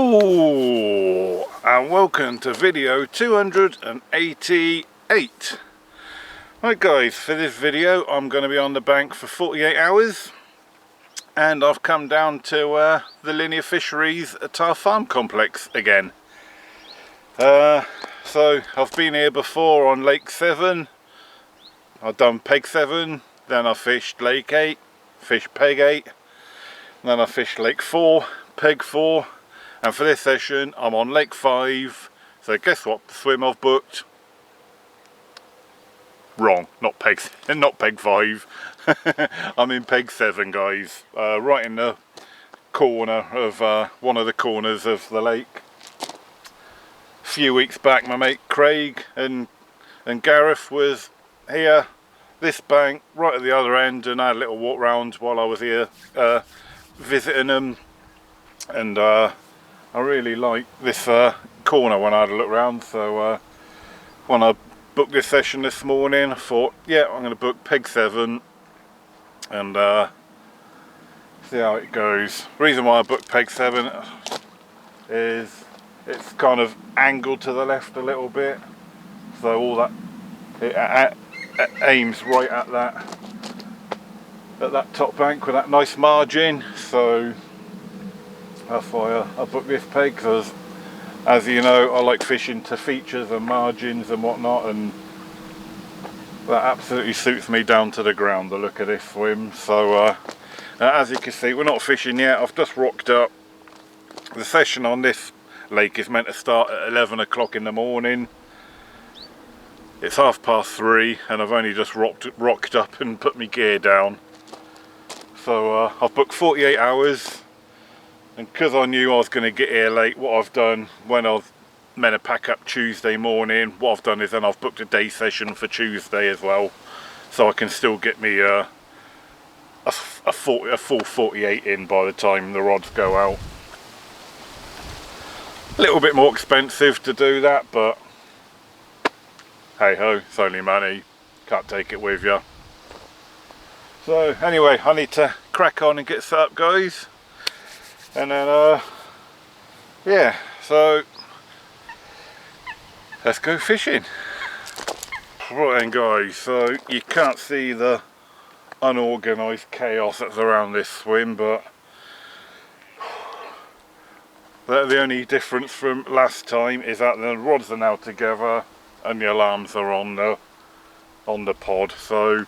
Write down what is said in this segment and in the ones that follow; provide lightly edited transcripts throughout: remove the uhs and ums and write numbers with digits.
Hello and welcome to video 288. Right guys, for this video I'm going to be on the bank for 48 hours and I've come down to the linear fisheries at our farm complex again. So I've been here before on Lake 7, I've done Peg 7, then I fished Lake 8, fished Peg 8, then I fished Lake 4, Peg 4, and for this session I'm on Lake 5. So guess what swim I've booked? Wrong, not Peg 5. I'm in Peg 7 guys, right in the corner of one of the corners of the lake. A few weeks back my mate Craig and Gareth was here, this bank right at the other end, and I had a little walk round while I was here visiting them, and I really like this corner when I had a look around. So when I booked this session this morning I thought, yeah, I'm going to book Peg 7 and see how it goes. The reason why I booked Peg 7 is it's kind of angled to the left a little bit, so all that it aims right at that top bank with that nice margin. So that's why I booked this peg, because as you know I like fishing to features and margins and whatnot, and that absolutely suits me down to the ground, the look of this swim. So as you can see, we're not fishing yet. I've just rocked up. The session on this lake is meant to start at 11 o'clock in the morning. It's 3:30 and I've only just rocked up and put my gear down. So I've booked 48 hours, and because I knew I was going to get here late, what I've done when I was meant to pack up Tuesday morning, what I've done is then I've booked a day session for Tuesday as well, so I can still get me a full 48 in by the time the rods go out. A little bit more expensive to do that, but hey ho, it's only money, can't take it with you. So anyway, I need to crack on and get set up guys, and then yeah, so let's go fishing. Right then guys, so you can't see the unorganised chaos that's around this swim, but the only difference from last time is that the rods are now together and the alarms are on the pod. So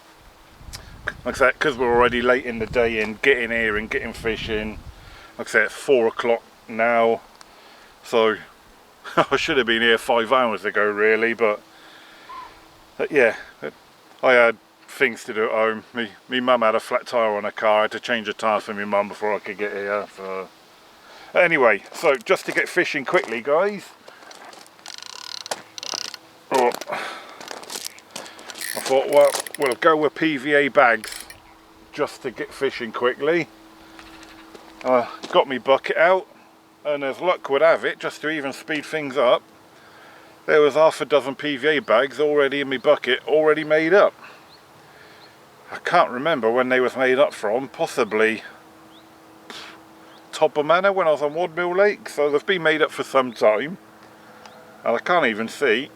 like I said, because we're already late in the day in getting here and getting fishing, like I said, it's 4 o'clock now, so I should have been here 5 hours ago really, but yeah, I had things to do at home. Me mum had a flat tyre on her car, I had to change a tyre for my mum before I could get here. So anyway, so just to get fishing quickly guys, I thought, well, we'll go with PVA bags just to get fishing quickly. Got me bucket out, and as luck would have it, just to even speed things up, there was half a dozen PVA bags already in my bucket, already made up. I can't remember when they was made up from, possibly Top of Manor when I was on Wadmill Lake, so they've been made up for some time, and I can't even see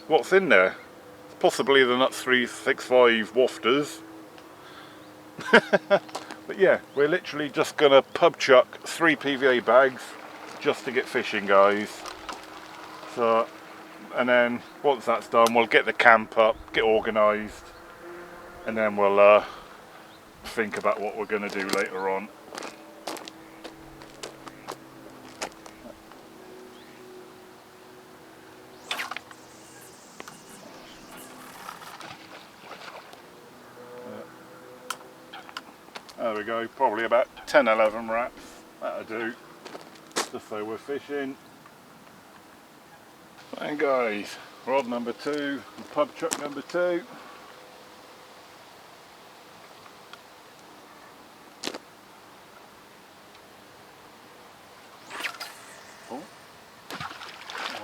what's in there. Possibly the Nuts 365 wafters. But yeah, we're literally just gonna pub chuck 3 PVA bags just to get fishing guys. So, and then once that's done we'll get the camp up, get organised, and then we'll think about what we're gonna do later on. There we go, probably about 10-11 wraps, that'll do, just so we're fishing. And guys, rod number 2, and pub chuck number 2. Oh,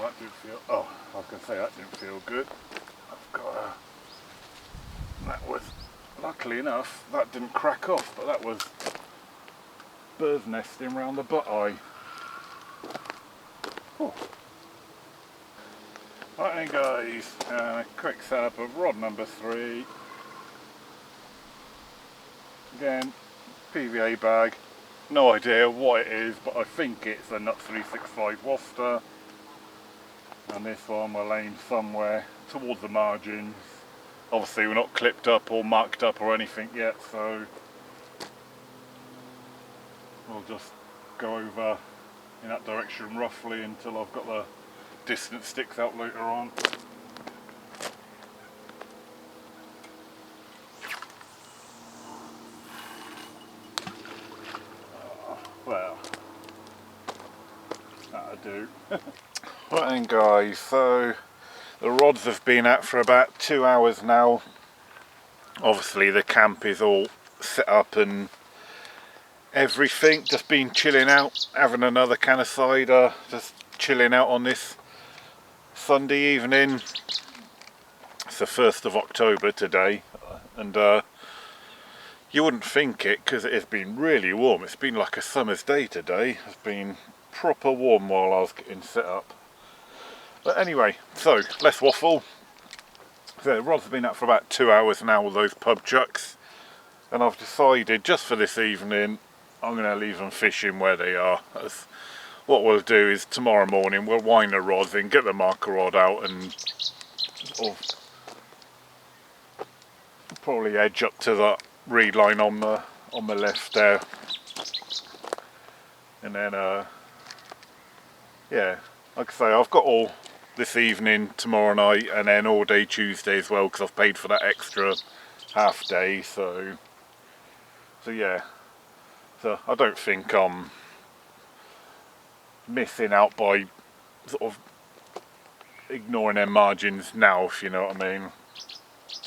that did feel, oh, I was going to say that didn't feel good. I've got that was, luckily enough, that didn't crack off, but that was birds nesting around the butt eye. Oh. Right then guys, quick setup of rod number 3. Again, PVA bag. No idea what it is, but I think it's a Nut 365 Worcester. And this one will aim somewhere towards the margins. Obviously we're not clipped up or marked up or anything yet, so we'll just go over in that direction roughly until I've got the distance sticks out later on. Well, that'll do. Right then guys, so the rods have been out for about 2 hours now. Obviously the camp is all set up and everything, just been chilling out, having another can of cider, just chilling out on this Sunday evening. It's the 1st of October today, and you wouldn't think it because it has been really warm. It's been like a summer's day today. It's been proper warm while I was getting set up. But anyway, so let's waffle. So the rods have been out for about 2 hours now with those pub chucks, and I've decided just for this evening I'm going to leave them fishing where they are. As what we'll do is tomorrow morning we'll wind the rods in, get the marker rod out, and probably edge up to that reed line on the left there, and then yeah, like I say, I've got all this evening, tomorrow night, and then all day Tuesday as well, because I've paid for that extra half day. So yeah, so I don't think I'm missing out by sort of ignoring their margins now, if you know what I mean.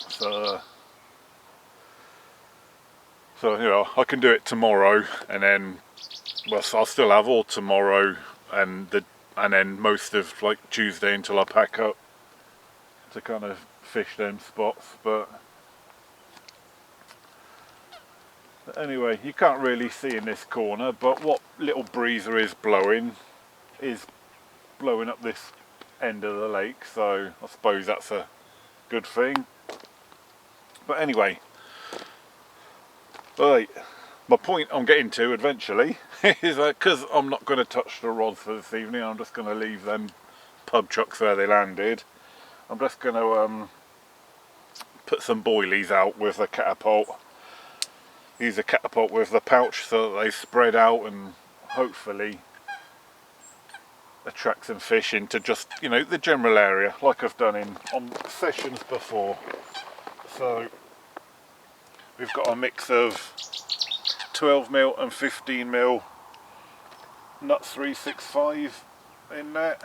So you know, I can do it tomorrow, and then, well, so I'll still have all tomorrow and then most of like Tuesday until I pack up to kind of fish them spots. But anyway, you can't really see in this corner, but what little breeze there is blowing up this end of the lake, so I suppose that's a good thing. But anyway, right, my point I'm getting to eventually is that because I'm not going to touch the rods for this evening, I'm just going to leave them pub chucks where they landed. I'm just going to put some boilies out with a catapult. Use a catapult with the pouch so that they spread out and hopefully attract some fish into just, you know, the general area, like I've done on sessions before. So we've got a mix of 12mm and 15mm Nut 365 in there.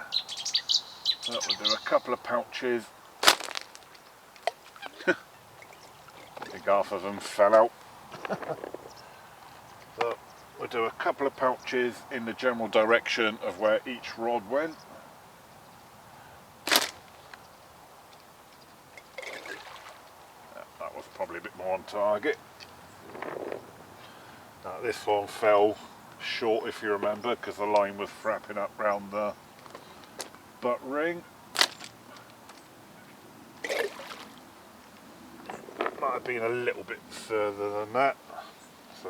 So we'll do a couple of pouches. I think half of them fell out. So we'll do a couple of pouches in the general direction of where each rod went. That was probably a bit more on target. Now this one fell short, if you remember, because the line was frapping up round the butt ring. Might have been a little bit further than that. So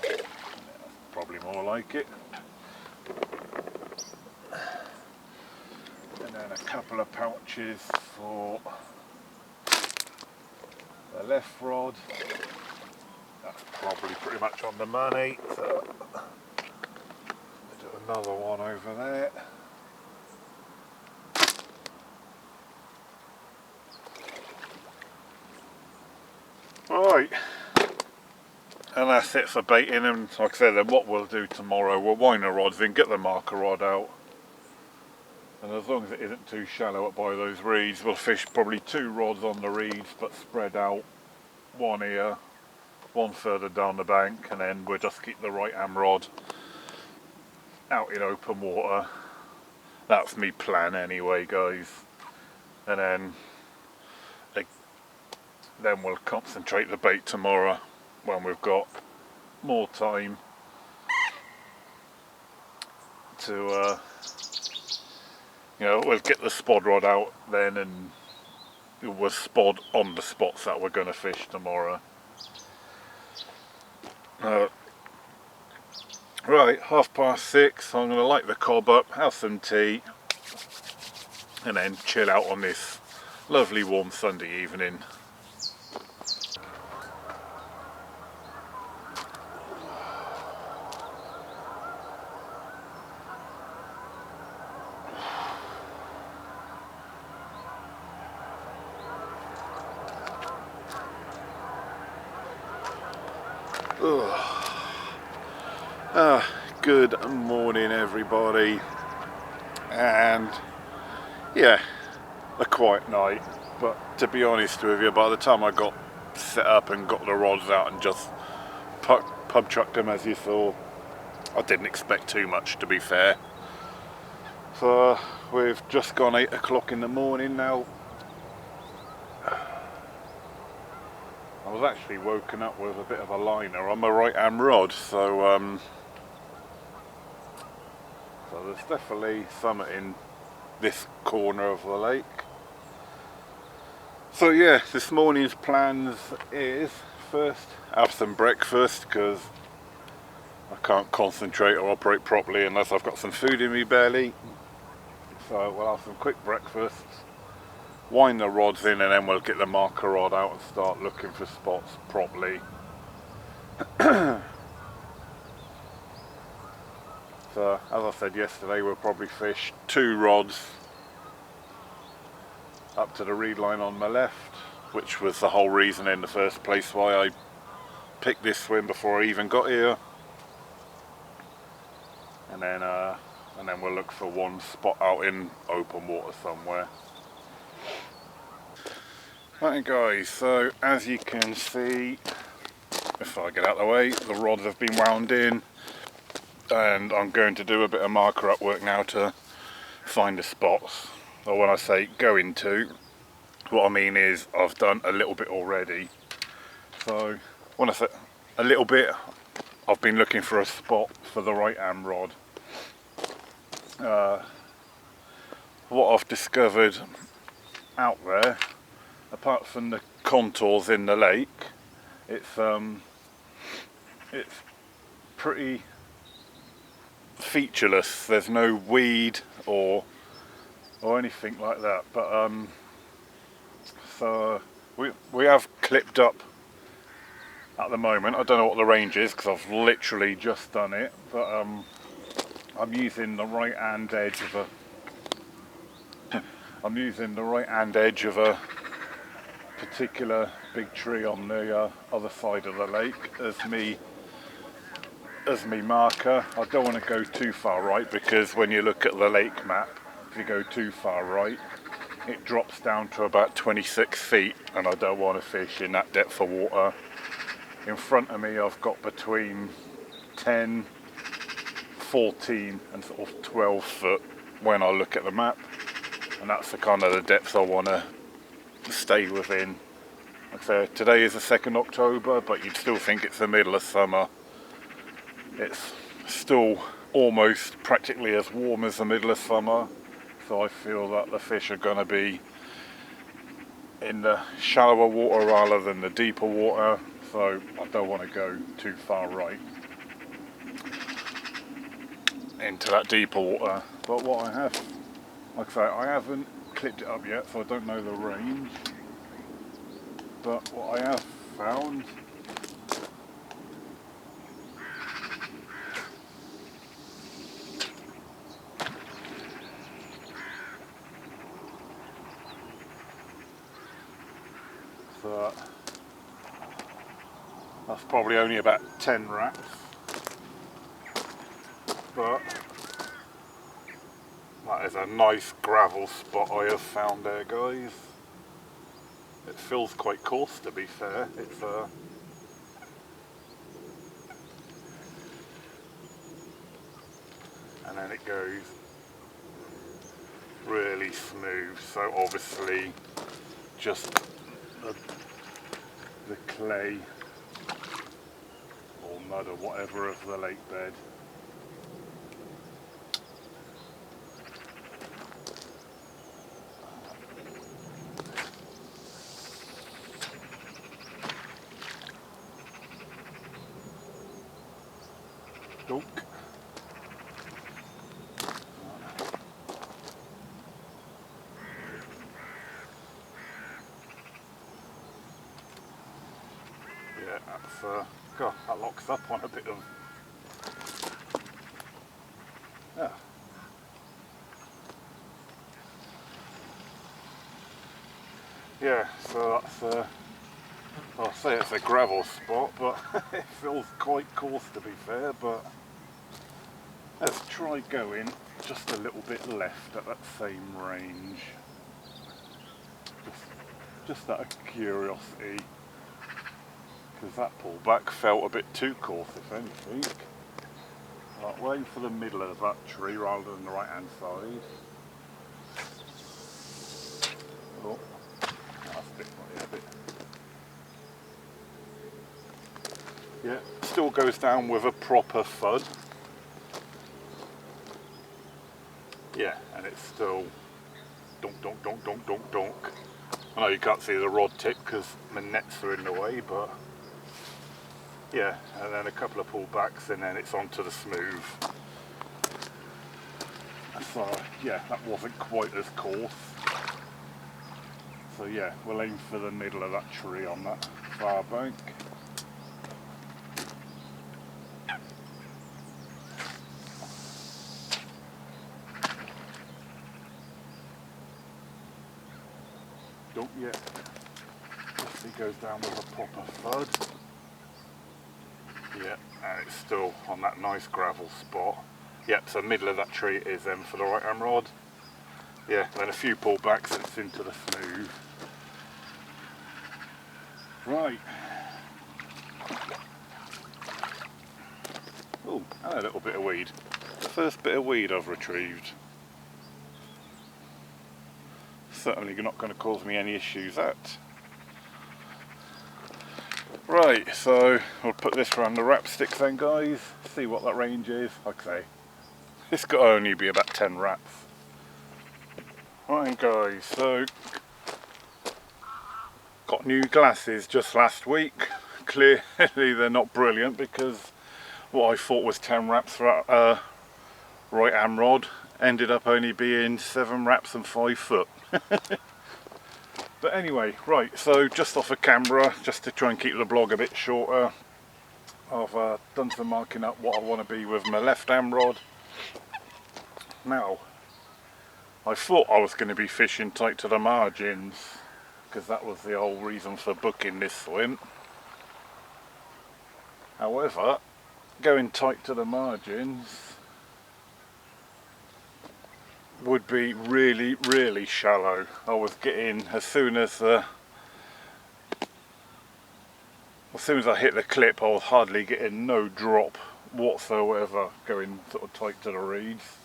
yeah, probably more like it. And then a couple of pouches for the left rod. That's probably pretty much on the money. So we'll do another one over there. Right, and that's it for baiting, and like I said, then what we'll do tomorrow, we'll wind the rods in, get the marker rod out, and as long as it isn't too shallow up by those reeds, we'll fish probably 2 rods on the reeds but spread out, one here, one further down the bank, and then we'll just keep the right hand rod out in open water. That's me plan anyway, guys. And then we'll concentrate the bait tomorrow when we've got more time to we'll get the spod rod out then, and we'll spod on the spots that we're going to fish tomorrow. Right, 6:30, I'm going to light the cob up, have some tea, and then chill out on this lovely warm Sunday evening. Good morning everybody, and yeah, a quiet night, but to be honest with you, by the time I got set up and got the rods out and just pub chucked them as you saw, I didn't expect too much, to be fair. So we've just gone 8 o'clock in the morning now. I was actually woken up with a bit of a liner on my right hand rod, so there's definitely something in this corner of the lake. So yeah, this morning's plans is first have some breakfast, because I can't concentrate or operate properly unless I've got some food in my belly. So we'll have some quick breakfast, wind the rods in, and then we'll get the marker rod out and start looking for spots properly. So as I said yesterday, we'll probably fish 2 rods up to the reed line on my left, which was the whole reason in the first place why I picked this swim before I even got here. And then we'll look for one spot out in open water somewhere. Right guys, so as you can see, if I get out of the way, the rods have been wound in, and I'm going to do a bit of marker up work now to find the spots. Or when I say going to, what I mean is I've done a little bit already. So when I say a little bit, I've been looking for a spot for the right hand rod. What I've discovered out there, apart from the contours in the lake, it's pretty featureless. There's no weed or anything like that, but so we have clipped up at the moment. I don't know what the range is because I've literally just done it, but I'm using the right hand edge of a particular big tree on the other side of the lake as me marker. I don't want to go too far right, because when you look at the lake map, if you go too far right, it drops down to about 26 feet, and I don't want to fish in that depth of water. In front of me I've got between 10, 14 and sort of 12 foot when I look at the map, and that's the kind of the depth I want to stay within. Like I say, today is the 2nd October, but you'd still think it's the middle of summer. It's still almost practically as warm as the middle of summer, so I feel that the fish are going to be in the shallower water rather than the deeper water, so I don't want to go too far right into that deeper water. But what I have, like I say, I haven't clipped it up yet, so I don't know the range, but what I have found that's probably only about 10 rats, but that is a nice gravel spot I have found there, guys. It feels quite coarse, to be fair. It's and then it goes really smooth, so obviously just the clay or or mud or whatever of the lake bed. Donk. Yeah, that's God, that locks up on a bit of. Yeah. Yeah, so that's I'll say it's a gravel spot, but it feels quite coarse to be fair, but let's try going just a little bit left at that same range. Just out of curiosity, because that pullback felt a bit too coarse if anything. Right, we'll aim for the middle of that tree rather than the right hand side. Oh, that's a bit, yeah, a bit. Yeah, still goes down with a proper thud. Yeah, and it's still donk, donk, donk, donk, donk, donk. I know you can't see the rod tip because my nets are in the way, but yeah, and then a couple of pullbacks and then it's onto the smooth. So yeah, that wasn't quite as coarse. So yeah, we'll aim for the middle of that tree on that far bank. Don't yet. He goes down with a proper thud. Yeah, and it's still on that nice gravel spot. Yep, so middle of that tree is for the right hand rod. Yeah, then a few pullbacks and it's into the smooth. Right. Oh, and a little bit of weed. The first bit of weed I've retrieved. Certainly not going to cause me any issues, that. Right, so we'll put this around the wrap sticks then, guys. See what that range is. Okay, this could only be about 10 wraps. Right, guys, so got new glasses just last week. Clearly they're not brilliant because what I thought was 10 wraps for right hand rod ended up only being 7 wraps and 5 foot. But anyway, right, so just off of camera, just to try and keep the blog a bit shorter, I've done some marking up what I want to be with my left hand rod. Now, I thought I was going to be fishing tight to the margins because that was the whole reason for booking this swim. However, going tight to the margins would be really, really shallow. I was getting, as soon as I hit the clip, I was hardly getting no drop whatsoever going sort of tight to the reeds.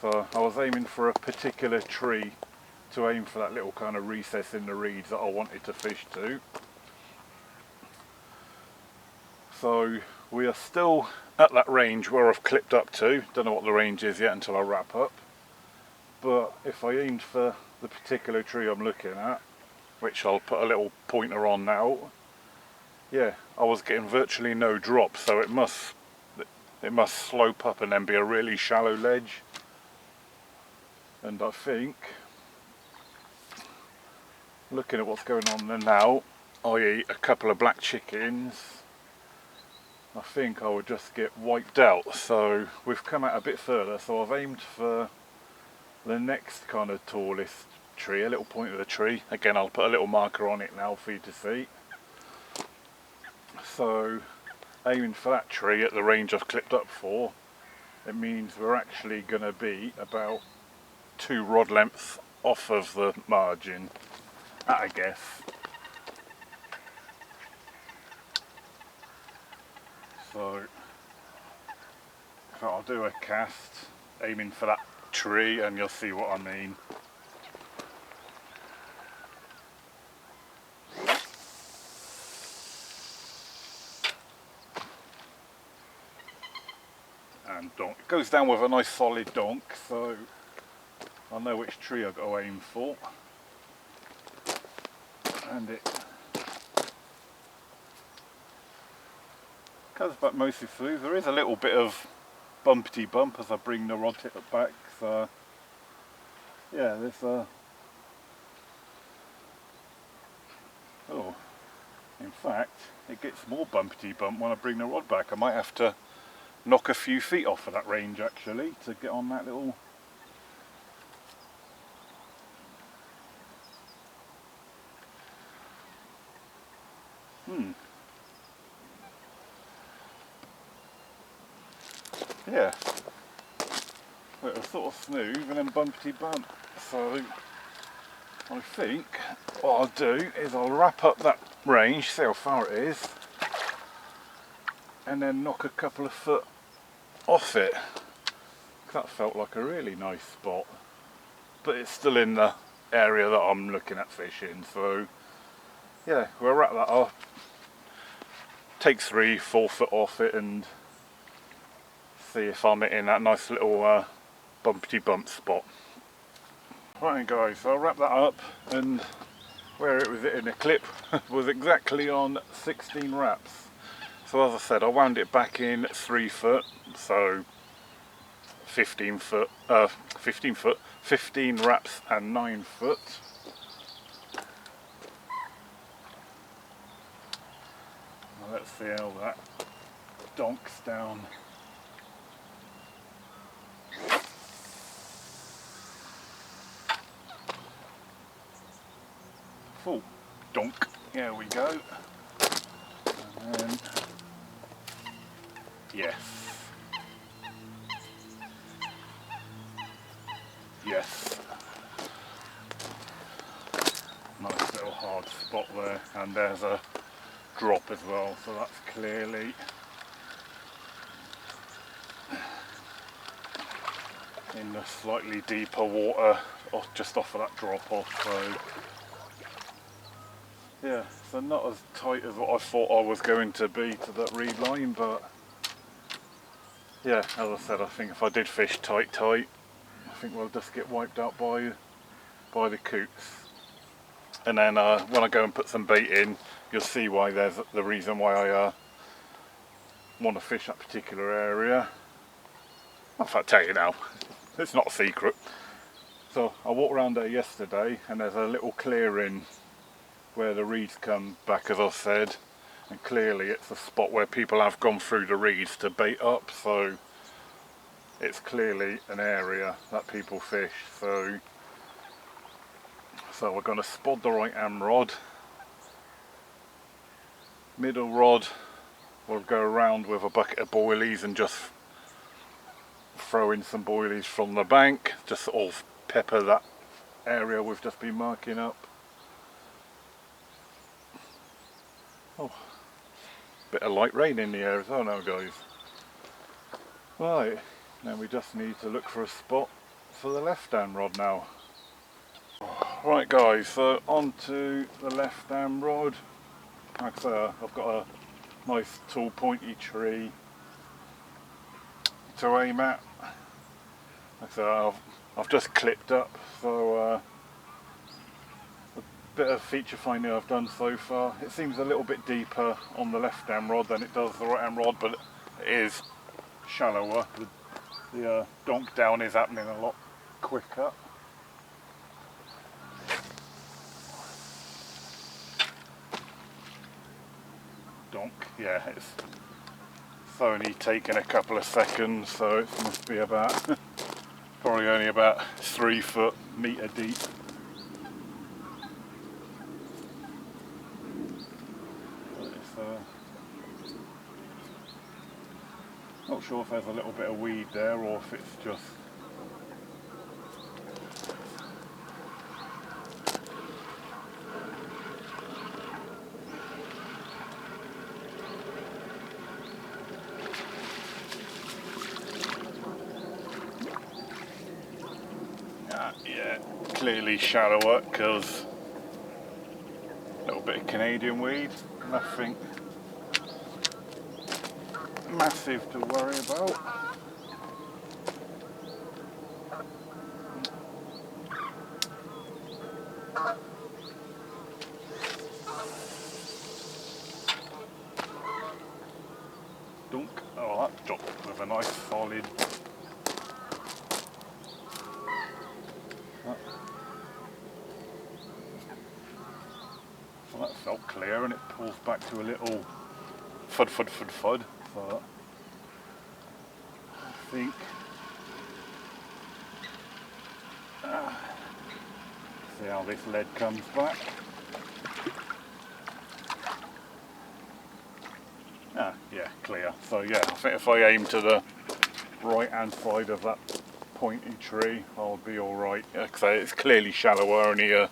So I was aiming for a particular tree to aim for that little kind of recess in the reeds that I wanted to fish to. So we are still at that range where I've clipped up to. Don't know what the range is yet until I wrap up. But if I aimed for the particular tree I'm looking at, which I'll put a little pointer on now, yeah, I was getting virtually no drop, so it must slope up and then be a really shallow ledge. And I think, looking at what's going on there now, i.e. a couple of black chickens, I think I would just get wiped out. So we've come out a bit further, so I've aimed for the next kind of tallest tree, a little point of the tree. Again, I'll put a little marker on it now for you to see. So aiming for that tree at the range I've clipped up for, it means we're actually going to be about 2 rod lengths off of the margin, I guess. So I'll do a cast aiming for that tree and you'll see what I mean. and donk. It goes down with a nice solid donk, so I know which tree I've got to aim for. And it goes back mostly through. There is a little bit of bumpety bump as I bring the rod tip back, so yeah, there's a oh, in fact it gets more bumpety bump when I bring the rod back. I might have to knock a few feet off of that range actually to get on that little yeah, it was sort of smooth and then bumpety bump. So I think what I'll do is I'll wrap up that range, see how far it is, and then knock a couple of foot off it. That felt like a really nice spot, but it's still in the area that I'm looking at fishing, so yeah, we'll wrap that up, take 3-4 foot off it and see if I'm in that nice little bumpety bump spot. Right guys, so I'll wrap that up, and where it was in a clip was exactly on 16 wraps. So as I said, I wound it back in 3 foot, so 15 wraps and 9 foot. Now let's see how that donks down. Full donk, here we go. And then, yes. Yes. Nice little hard spot there, and there's a drop as well, so that's clearly in the slightly deeper water just off of that drop off. So yeah, so not as tight as what I thought I was going to be to that reed line, but yeah, as I said, I think if I did fish tight, I think we'll just get wiped out by the coots. And then when I go and put some bait in, you'll see why there's the reason why I want to fish that particular area. In fact, I'll tell you now, it's not a secret. So I walked around there yesterday, and there's a little clearing where the reeds come back, as I said, and clearly it's a spot where people have gone through the reeds to bait up, so it's clearly an area that people fish. So we're going to spod the right hand rod, middle rod we'll go around with a bucket of boilies and just throw in some boilies from the bank, just sort of pepper that area we've just been marking up. Oh, bit of light rain in the air as well now guys. Right, now we just need to look for a spot for the left hand rod now. Right guys, so onto the left hand rod. Like I say, I've got a nice tall pointy tree to aim at. Like I say, I've just clipped up, so a bit of feature finding I've done so far. It seems a little bit deeper on the left hand rod than it does the right hand rod, but it is shallower. The donk down is happening a lot quicker. Donk, yeah, it's only taken a couple of seconds, so it must be about probably only about 3 foot metre deep. Not sure if there's a little bit of weed there or if it's just yeah, clearly shallower because a little bit of Canadian weed, nothing massive to worry about. Dropped with a nice solid. So that felt clear, and it pulls back to a little fud fud fud fud. So I think see how this lead comes back. Yeah, clear. So yeah, I think if I aim to the right hand side of that pointy tree, I'll be alright. Like I say, it's clearly shallower, only a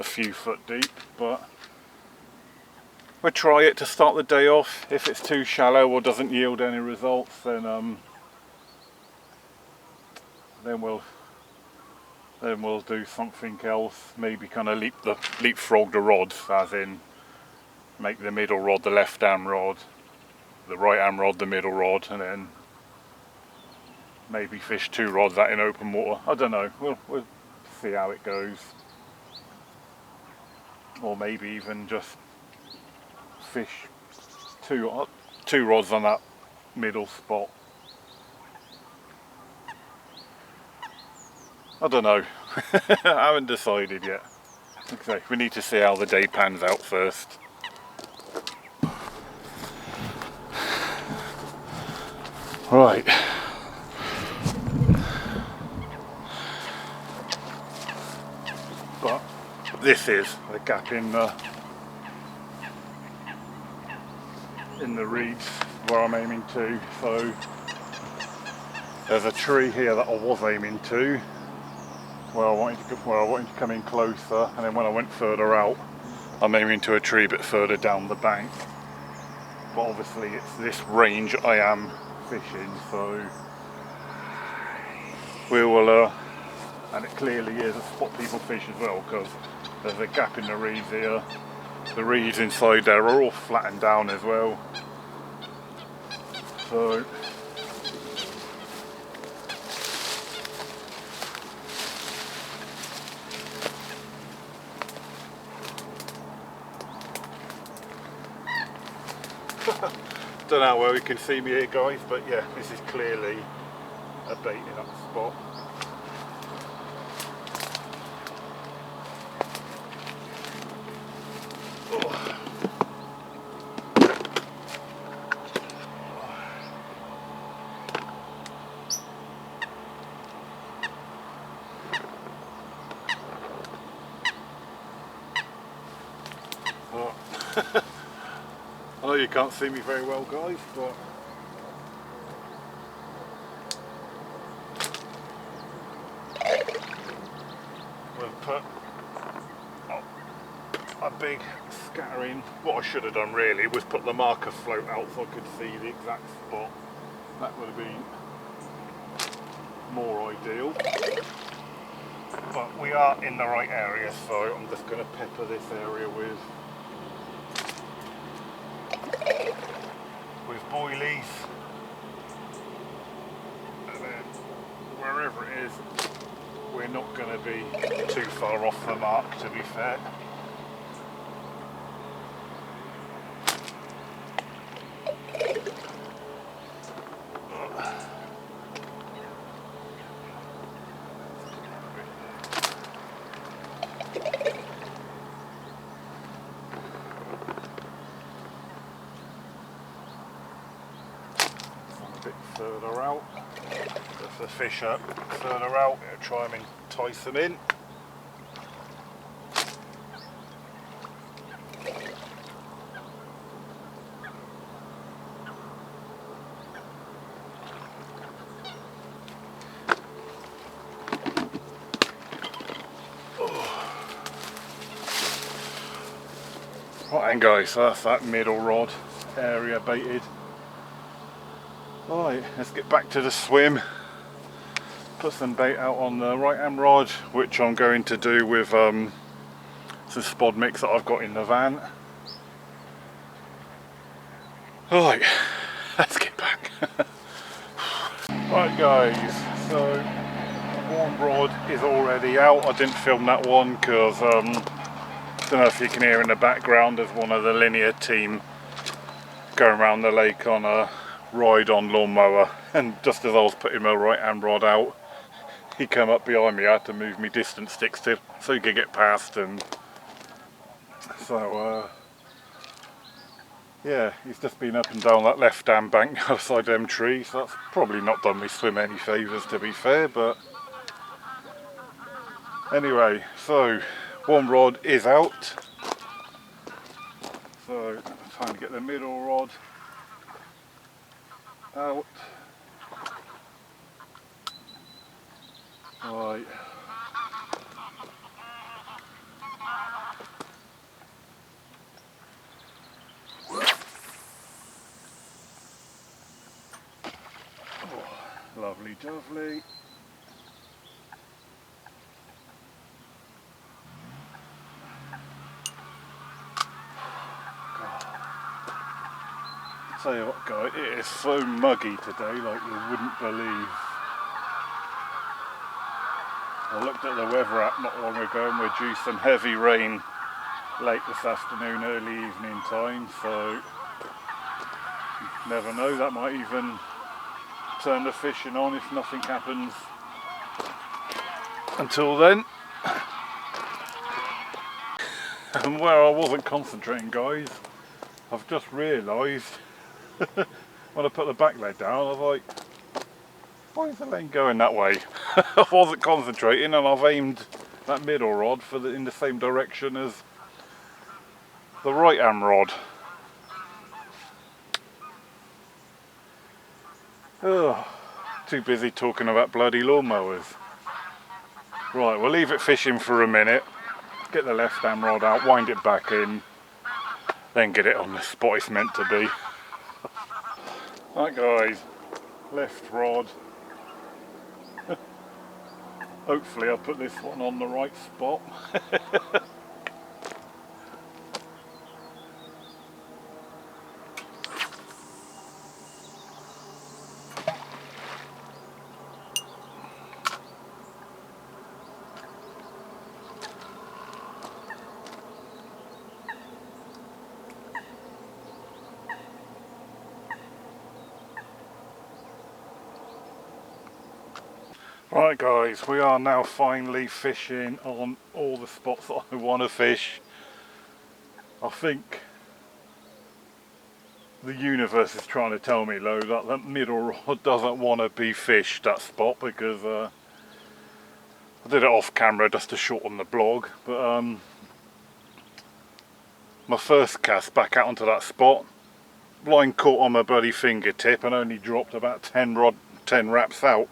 few foot deep, but we'll try it to start the day off. If it's too shallow or doesn't yield any results, then we'll do something else. Maybe kind of leapfrog the rods, as in make the middle rod the left hand rod, the right hand rod the middle rod, and then maybe fish 2 rods out in open water. I don't know. We'll see how it goes. Or maybe even just fish two rods on that middle spot. I don't know. I haven't decided yet. Okay, we need to see how the day pans out first. Right. But this is a gap in the reeds where I'm aiming to. So there's a tree here that I was aiming to, where I wanted to come in closer, and then when I went further out, I'm aiming to a tree a bit further down the bank. But obviously it's this range I am fishing, so we will, and it clearly is a spot people fish as well, because there's a gap in the reeds here. The reeds inside there are all flattened down as well. So don't know how well you can see me here, guys, but yeah, this is clearly a bait in that spot. I know you can't see me very well, guys, but we'll put a big scattering. What I should have done really was put the marker float out so I could see the exact spot. That would have been more ideal. But we are in the right area, so I'm just going to pepper this area with boilies, and then wherever it is, we're not going to be too far off the mark, to be fair. Further out, if the fish are further out, we'll try and entice them in. Right then, guys, so that's that middle rod area baited. Right, let's get back to the swim. Put some bait out on the right hand rod, which I'm going to do with some spod mix that I've got in the van. Right, let's get back. Right guys, so the warm rod is already out. I didn't film that one because I don't know if you can hear in the background, there's one of the linear team going around the lake on a ride on lawnmower, and just as I was putting my right hand rod out, he came up behind me. I had to move my distance sticks to so he could get past, and so yeah, he's just been up and down that left hand bank outside them trees. That's probably not done me swim any favours, to be fair, but anyway, so one rod is out, so time to get the middle rod out. Right. Oh, lovely dovely. Tell you what, guys, it is so muggy today, like you wouldn't believe. I looked at the weather app not long ago and we're due some heavy rain late this afternoon, early evening time, so never know, that might even turn the fishing on if nothing happens until then. And where I wasn't concentrating, guys, I've just realised when I put the back leg down, I was like, why is the lane going that way? I wasn't concentrating, and I've aimed that middle rod in the same direction as the right hand rod. Ugh, too busy talking about bloody lawnmowers. Right, we'll leave it fishing for a minute, get the left hand rod out, wind it back in, then get it on the spot it's meant to be. Right guys, left rod. Hopefully I'll put this one on the right spot. Right guys, we are now finally fishing on all the spots that I want to fish. I think the universe is trying to tell me though that the middle rod doesn't want to be fished, that spot, because I did it off camera just to shorten the blog, but my first cast back out onto that spot, line caught on my bloody fingertip and only dropped about 10 wraps out.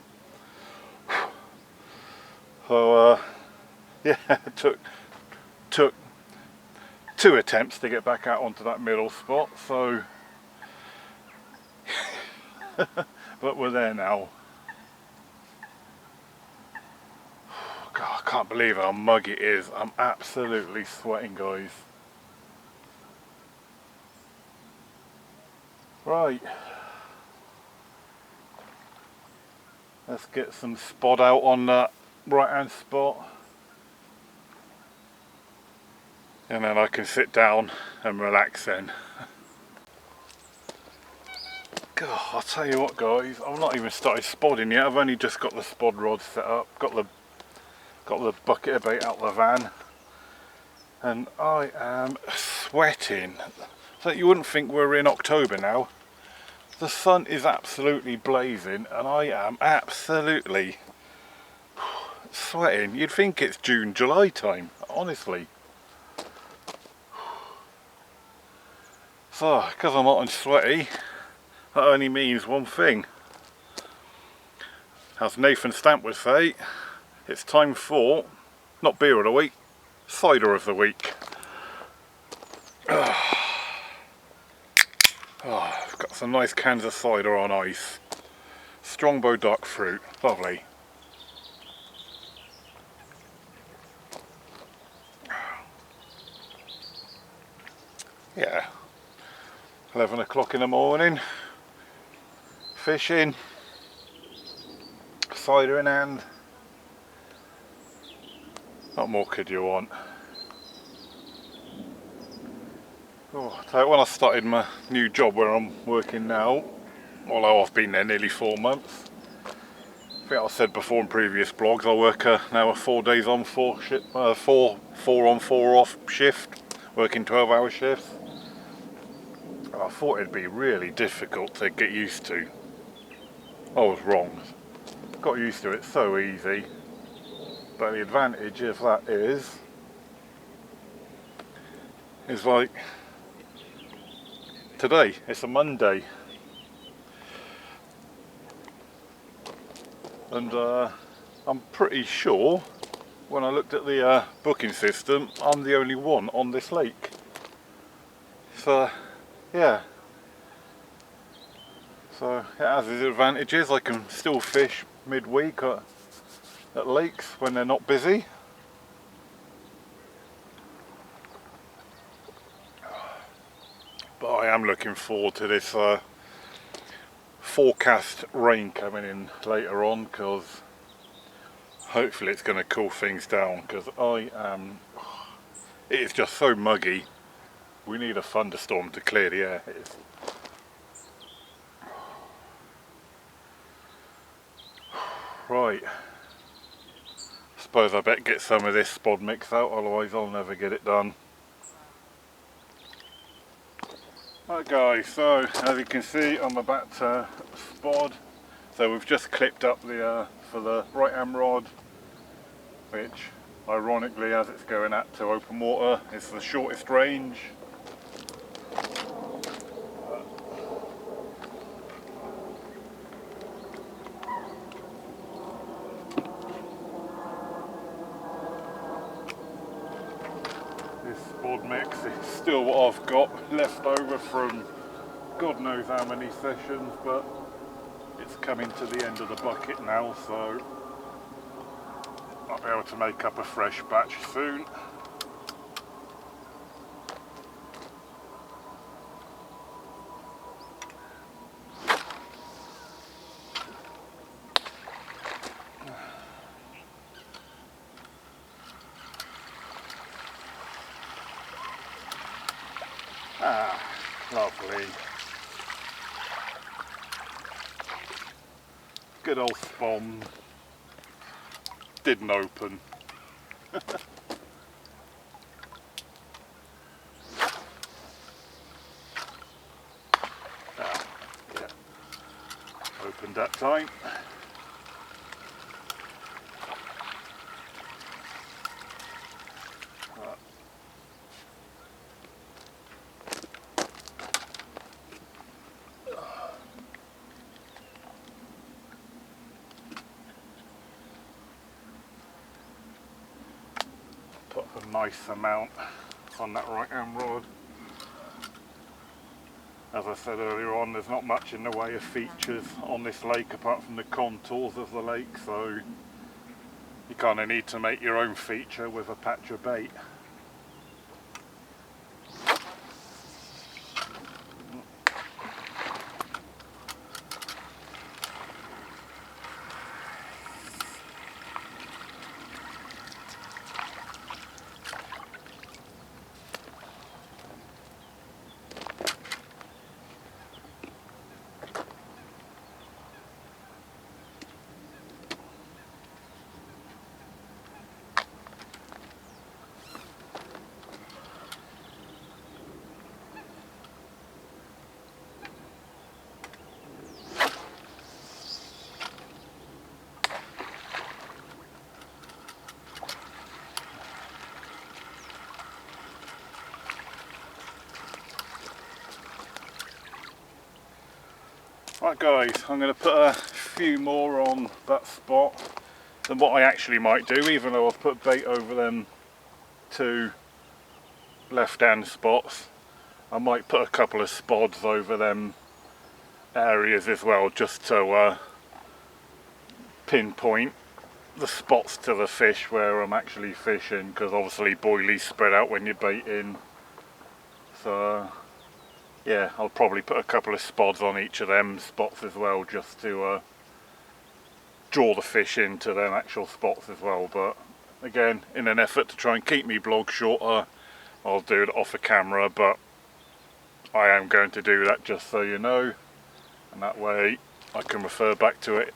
So yeah, it took 2 attempts to get back out onto that middle spot, so but we're there now. God, I can't believe how muggy it is. I'm absolutely sweating, guys. Right, let's get some spot out on that right hand spot, and then I can sit down and relax then. God, I'll tell you what guys, I've not even started spodding yet. I've only just got the spod rod set up, got the bucket of bait out the van, and I am sweating. So you wouldn't think we're in October now. The sun is absolutely blazing and I am absolutely sweating. You'd think it's June, July time, honestly. So, because I'm hot and sweaty, that only means one thing. As Nathan Stamp would say, it's time for, not beer of the week, cider of the week. Oh, I've got some nice cans of cider on ice. Strongbow dark fruit, lovely. Yeah, 11 o'clock in the morning, fishing, cider in hand. What more could you want? Oh, so when I started my new job where I'm working now, although I've been there nearly 4 months. I think I said before in previous blogs, I work now a 4 days on, 4 on 4 off shift, working 12-hour shifts. And I thought it'd be really difficult to get used to. I was wrong. Got used to it so easy. But the advantage of that is like today, it's a Monday. And I'm pretty sure when I looked at the booking system, I'm the only one on this lake. So yeah, so it has its advantages. I can still fish midweek at lakes when they're not busy. But I am looking forward to this forecast rain coming in later on, because hopefully it's going to cool things down, because it is just so muggy. We need a thunderstorm to clear the air. Right, suppose I better get some of this spod mix out, otherwise I'll never get it done. Right guys, so as you can see I'm about to spod. So we've just clipped up the for the right hand rod, which ironically, as it's going out to open water, is the shortest range. This spod mix is still what I've got left over from God knows how many sessions, but it's coming to the end of the bucket now, so I'll be able to make up a fresh batch soon. Ah, lovely. Good old spawn. Didn't open. Yeah. Opened that time. Put a nice amount on that right hand rod. As I said earlier on, there's not much in the way of features on this lake apart from the contours of the lake, so you kind of need to make your own feature with a patch of bait. Right guys, I'm going to put a few more on that spot than what I actually might do, even though I've put bait over them 2 left hand spots. I might put a couple of spods over them areas as well, just to pinpoint the spots to the fish where I'm actually fishing, because obviously boilies spread out when you're baiting. So yeah, I'll probably put a couple of spods on each of them spots as well, just to draw the fish into them actual spots as well. But again, in an effort to try and keep me blog shorter, I'll do it off a camera, but I am going to do that, just so you know. and that way I can refer back to it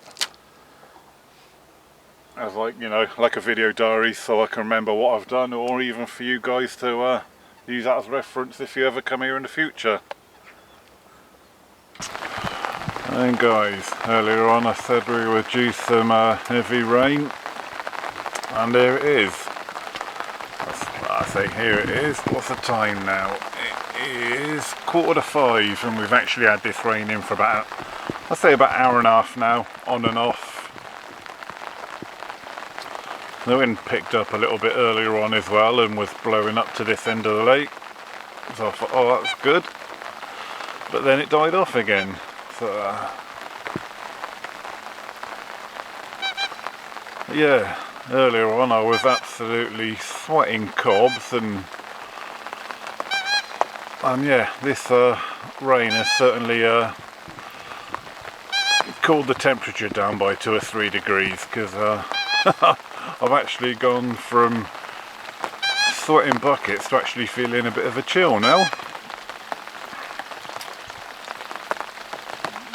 as, like, you know, like a video diary, so I can remember what I've done, or even for you guys to use that as reference if you ever come here in the future. And guys, earlier on I said we would due some heavy rain, and there it is. I say here it is. What's the time now? It is 4:45, and we've actually had this rain in for about, I'd say about an hour and a half now, on and off. The wind picked up a little bit earlier on as well and was blowing up to this end of the lake, so I thought, oh, that's good, but then it died off again. So yeah, earlier on I was absolutely sweating cobs, and yeah, this rain has certainly cooled the temperature down by 2 or 3 degrees, because I've actually gone from sweating buckets to actually feeling a bit of a chill now.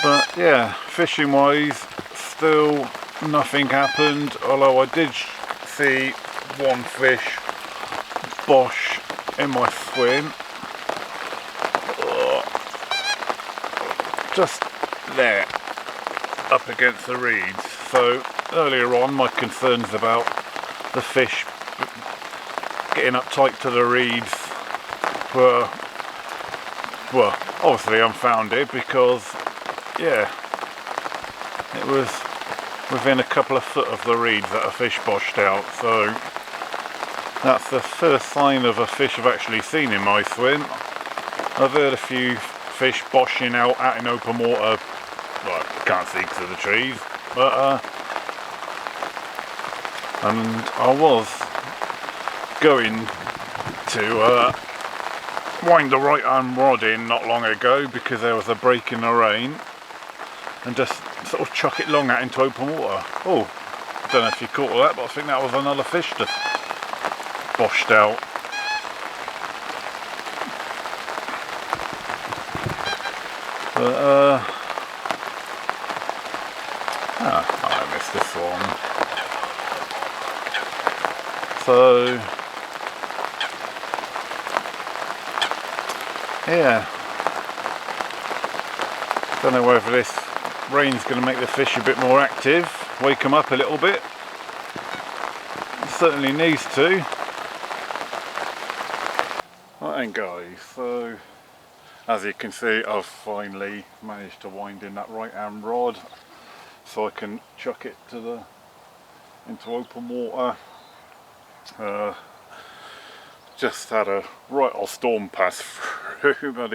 But yeah, fishing wise, still nothing happened, although I did see one fish bosh in my swim. Just there, up against the reeds. So earlier on, my concerns about the fish getting up tight to the reeds were, well, obviously unfounded, because yeah, it was within a couple of foot of the reeds that a fish boshed out. So that's the first sign of a fish I've actually seen in my swim. I've heard a few fish boshing out in open water. Well, can't see because of the trees, but and I was going to wind the right hand rod in not long ago because there was a break in the rain, and just sort of chuck it long out into open water. Oh, I don't know if you caught all that, but I think that was another fish that boshed out. But I missed this one. So yeah, don't know whether this rain's going to make the fish a bit more active, wake them up a little bit. It certainly needs to. Right then guys, so as you can see, I've finally managed to wind in that right hand rod so I can chuck it to into open water. Just had a right old storm pass through, but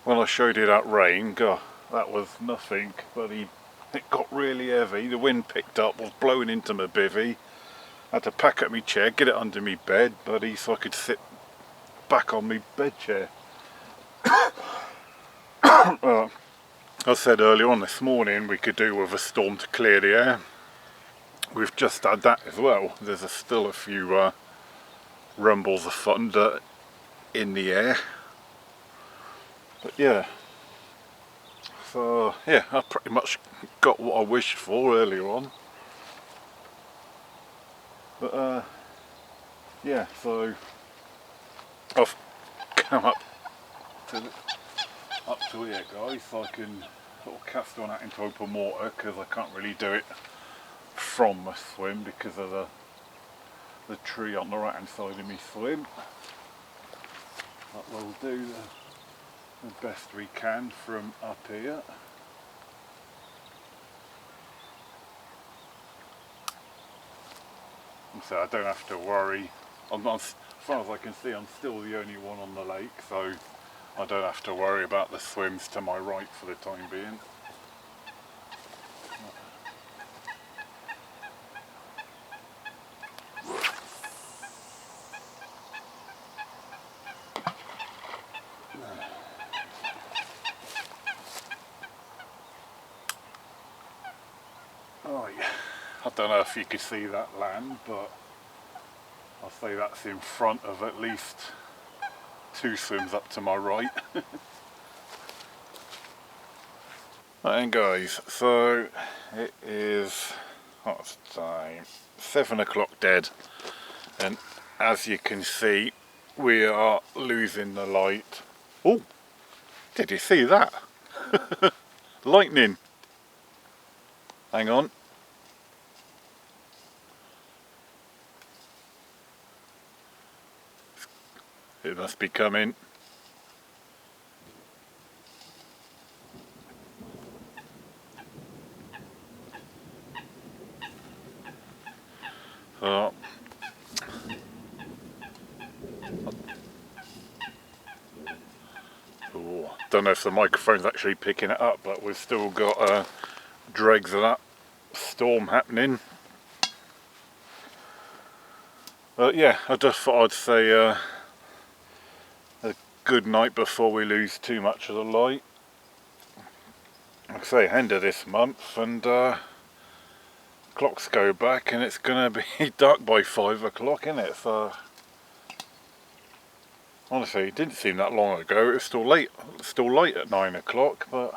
when I showed you that rain, God, that was nothing, but it got really heavy. The wind picked up, was blowing into my bivvy. I had to pack up my chair, get it under my bed, buddy, so I could sit back on my bed chair. I said earlier on this morning we could do with a storm to clear the air. We've just had that as well. There's still a few rumbles of thunder in the air. But yeah, so yeah, I pretty much got what I wished for earlier on. But yeah, so I've come up to here guys, so I can sort of cast one out into open water, because I can't really do it from my swim because of the tree on the right hand side of my swim. But we'll do the best we can from up here. And so I don't have to worry. I'm not, as far as I can see, I'm still the only one on the lake, so I don't have to worry about the swims to my right for the time being. Oh yeah, I don't know if you could see that land, but I'll say that's in front of at least 2 swims up to my right. And guys, so it is, what's the time? 7 o'clock dead, and as you can see we are losing the light. Oh, did you see that? Lightning. Hang on. It must be coming. Oh. Ooh, don't know if the microphone's actually picking it up, but we've still got dregs of that storm happening. But yeah, I just thought I'd say a good night before we lose too much of the light. Like I say, end of this month, and clocks go back and it's gonna be dark by 5 o'clock, isn't it? So honestly, it didn't seem that long ago. It was still late at 9 o'clock, but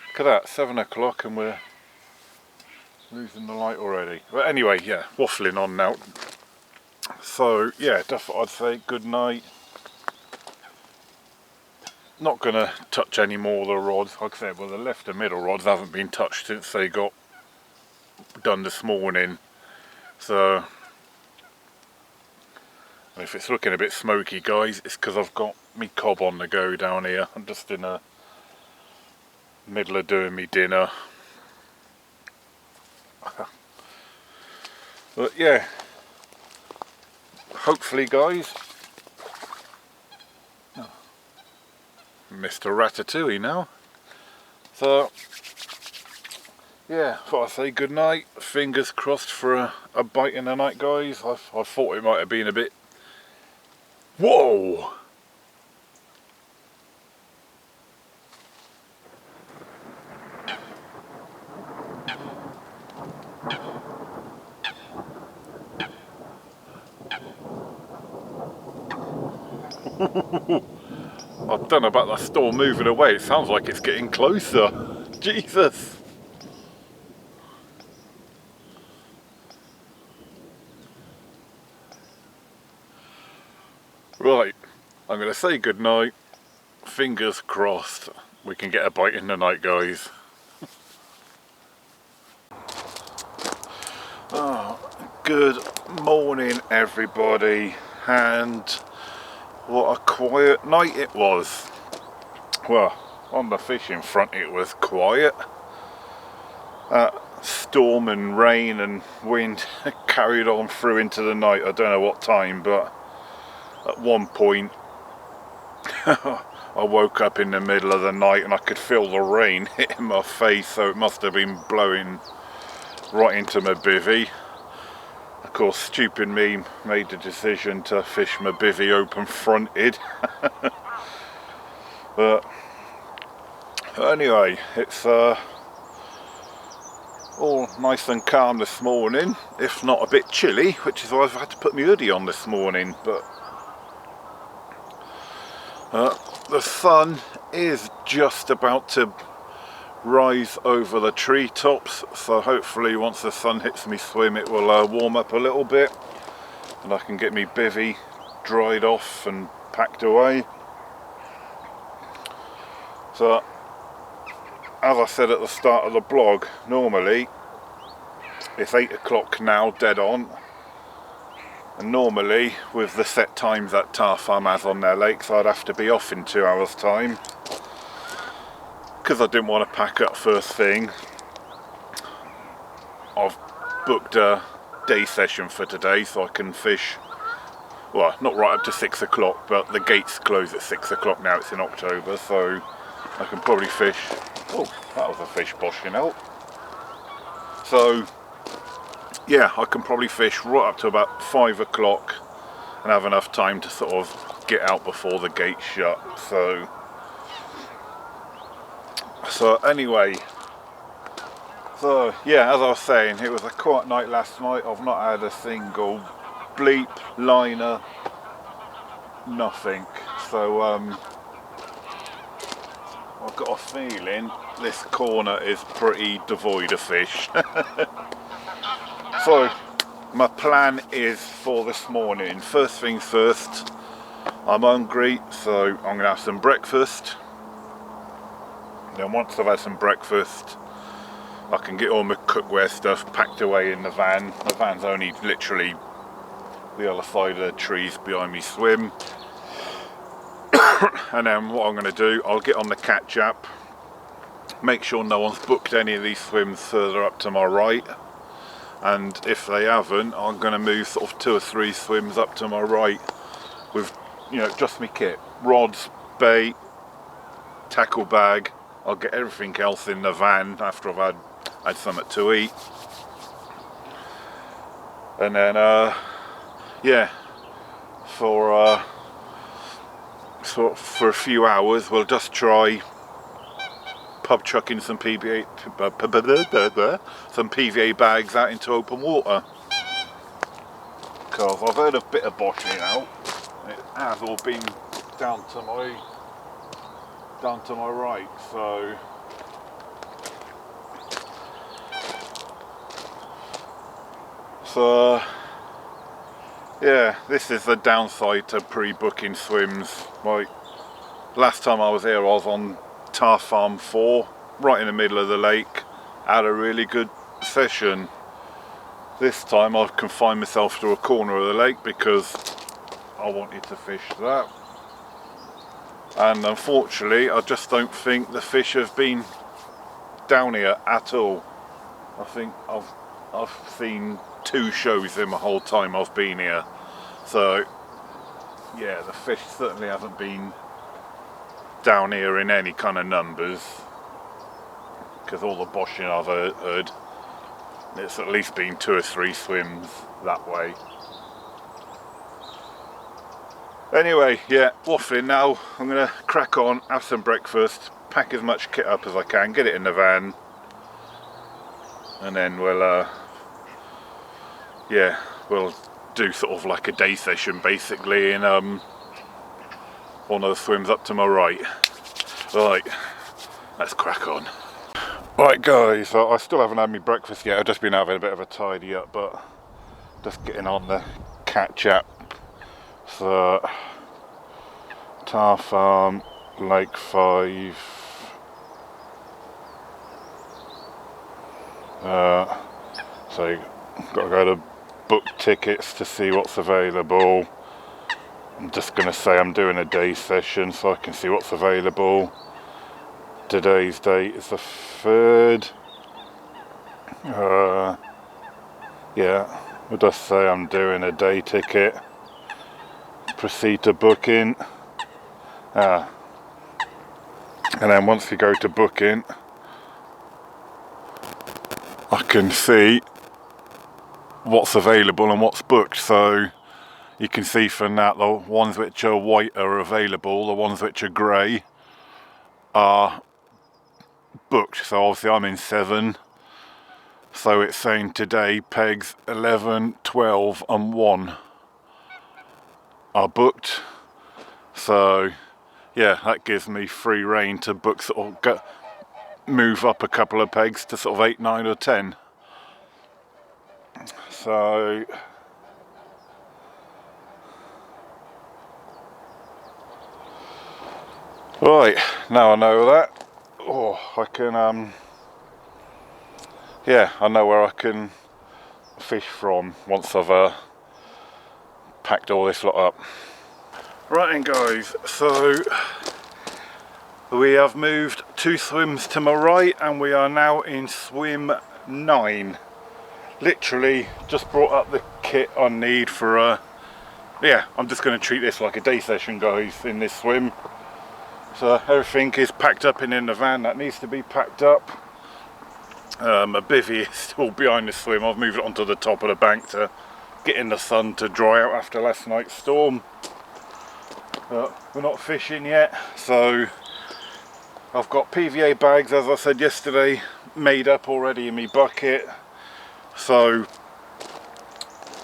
look at that, 7 o'clock and we're losing the light already. But anyway, yeah, waffling on now. So yeah, just thought I'd say good night. Not gonna touch any more of the rods. Like I said, well, the left and middle rods haven't been touched since they got done this morning. So if it's looking a bit smoky, guys, it's because I've got me cob on the go down here. I'm just in the middle of doing me dinner. But yeah, hopefully, guys, Mr. Ratatouille now. So yeah, thought I'd say good night. Fingers crossed for a bite in the night, guys. I thought it might have been a bit. Whoa! I don't know about that storm moving away. It sounds like it's getting closer. Jesus! Right, I'm going to say good night. Fingers crossed we can get a bite in the night, guys. Oh, good morning, everybody, and what a quiet night it was. Well, on the fishing front it was quiet. Storm and rain and wind carried on through into the night. I don't know what time, but at one point I woke up in the middle of the night and I could feel the rain hitting my face, so it must have been blowing right into my bivvy. Of course, stupid me made the decision to fish my bivvy open fronted. But anyway, it's all nice and calm this morning, if not a bit chilly, which is why I've had to put my hoodie on this morning. But the sun is just about to rise over the treetops, so hopefully once the sun hits me swim it will warm up a little bit and I can get me bivvy dried off and packed away. So as I said at the start of the blog, normally it's 8 o'clock now, dead on, and normally with the set times that Tar Farm has on their lakes I'd have to be off in 2 hours time. Because I didn't want to pack up first thing, I've booked a day session for today so I can fish, well, not right up to 6 o'clock, but the gates close at 6 o'clock now, it's in October, so I can probably fish. Oh, that was a fish boshing out. So yeah, I can probably fish right up to about 5 o'clock and have enough time to sort of get out before the gates shut. So anyway, so yeah, as I was saying, it was a quiet night last night. I've not had a single bleep, liner, nothing. So I've got a feeling this corner is pretty devoid of fish. So my plan is for this morning, first things first, I'm hungry, so I'm going to have some breakfast. Then once I've had some breakfast, I can get all my cookware stuff packed away in the van. The van's only literally the other side of the trees behind me swim. And then what I'm going to do, I'll get on the catch app, make sure no one's booked any of these swims further up to my right, and if they haven't, I'm going to move sort of 2 or 3 swims up to my right with, you know, just my kit, rods, bait, tackle bag. I'll get everything else in the van after I've had something to eat, and then yeah, for a few hours we'll just try pub chucking some PVA bags out into open water, because I've heard a bit of boshing out. It has all been down to my right, so yeah, this is the downside to pre-booking swims. Like last time I was here, I was on Tar Farm 4, right in the middle of the lake, had a really good session. This time I've confined myself to a corner of the lake because I wanted to fish that, and unfortunately I just don't think the fish have been down here at all. I think I've seen 2 shows in my whole time I've been here, so yeah, the fish certainly haven't been down here in any kind of numbers, because all the boshing I've heard, it's at least been 2 or 3 swims that way. Anyway, yeah, waffling now. I'm gonna crack on, have some breakfast, pack as much kit up as I can, get it in the van, and then we'll yeah, we'll do sort of like a day session basically in one of the swims up to my right. Right, let's crack on. Right guys, I still haven't had my breakfast yet. I've just been having a bit of a tidy up, but just getting on the catch app. So Tar Farm, Lake 5, so got to go to book tickets to see what's available. I'm just going to say I'm doing a day session so I can see what's available. Today's date is the 3rd. Yeah, we'll just say I'm doing a day ticket. Proceed to booking. And then once you go to booking, I can see what's available and what's booked. So you can see from that the ones which are white are available, the ones which are grey are booked. So obviously I'm in 7, so it's saying today pegs 11, 12 and 1 are booked. So yeah, that gives me free rein to book, sort of move up a couple of pegs to sort of 8, 9 or 10. So right, now I know that, I can yeah, I know where I can fish from once I've packed all this lot up. Right then guys, so we have moved 2 swims to my right and we are now in swim 9. Literally just brought up the kit I need for yeah, I'm just going to treat this like a day session guys in this swim. So everything is packed up and in the van that needs to be packed up. A bivvy is still behind the swim. I've moved it onto the top of the bank to get in the sun to dry out after last night's storm. We're not fishing yet, so I've got PVA bags, as I said yesterday, made up already in my bucket. So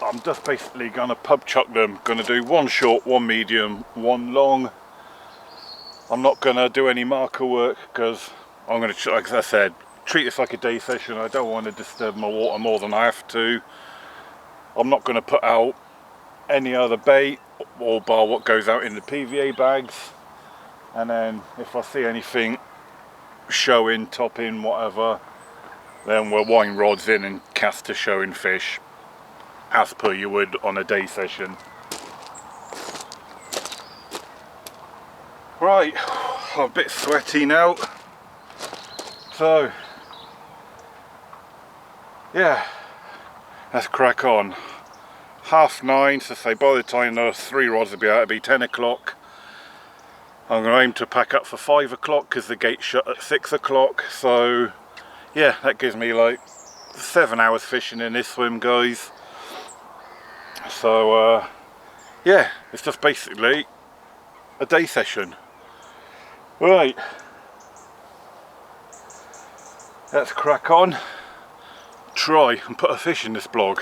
I'm just basically going to pub chuck them. Going to do 1 short, 1 medium, 1 long. I'm not going to do any marker work because I'm going to, like I said, treat this like a day session. I don't want to disturb my water more than I have to. I'm not going to put out any other bait or bar what goes out in the PVA bags. And then if I see anything showing, topping, whatever, then we'll wind rods in and cast to showing fish as per you would on a day session. Right, I'm a bit sweaty now, so yeah, let's crack on. 9:30, so say by the time those 3 rods will be out, it'll be 10 o'clock. I'm going to aim to pack up for 5 o'clock because the gate's shut at 6 o'clock, so yeah, that gives me like 7 hours fishing in this swim, guys. So yeah, it's just basically a day session. Right, let's crack on, try and put a fish in this blog.